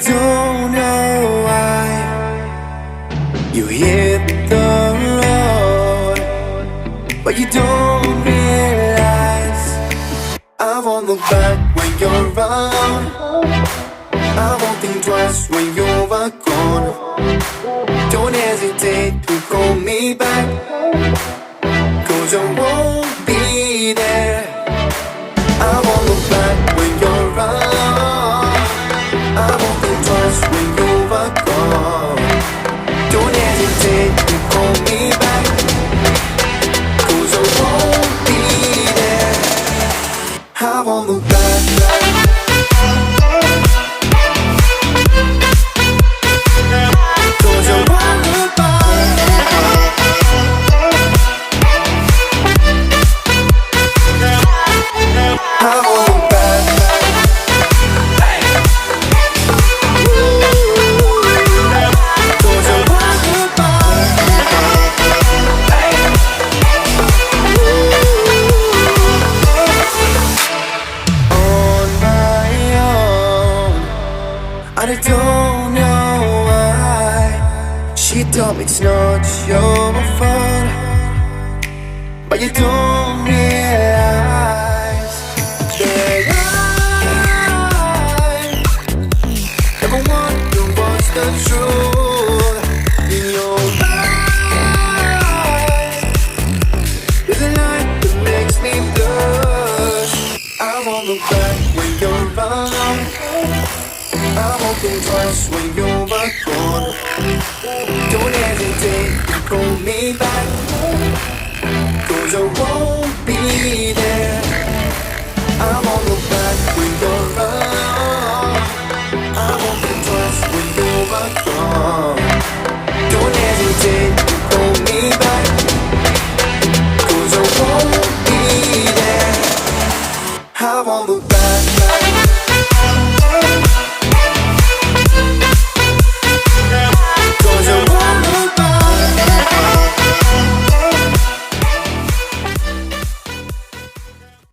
don't know why you hit the road, but you don't realize I won't look back when you're around. I won't think twice when you're gone. Don't hesitate to call me back, 'cause I won't be there. I won't look back when you're around. I won't think twice when you're gone. Don't hesitate to call me back, 'cause I won't be there. I won't look back. I don't know why she told me it's not your fault, but you don't realize that I never wonder what's the truth in your eyes. There's a light that makes me blush. I won't look back when you're around. I won't think twice when you're gone. Don't hesitate to call me back.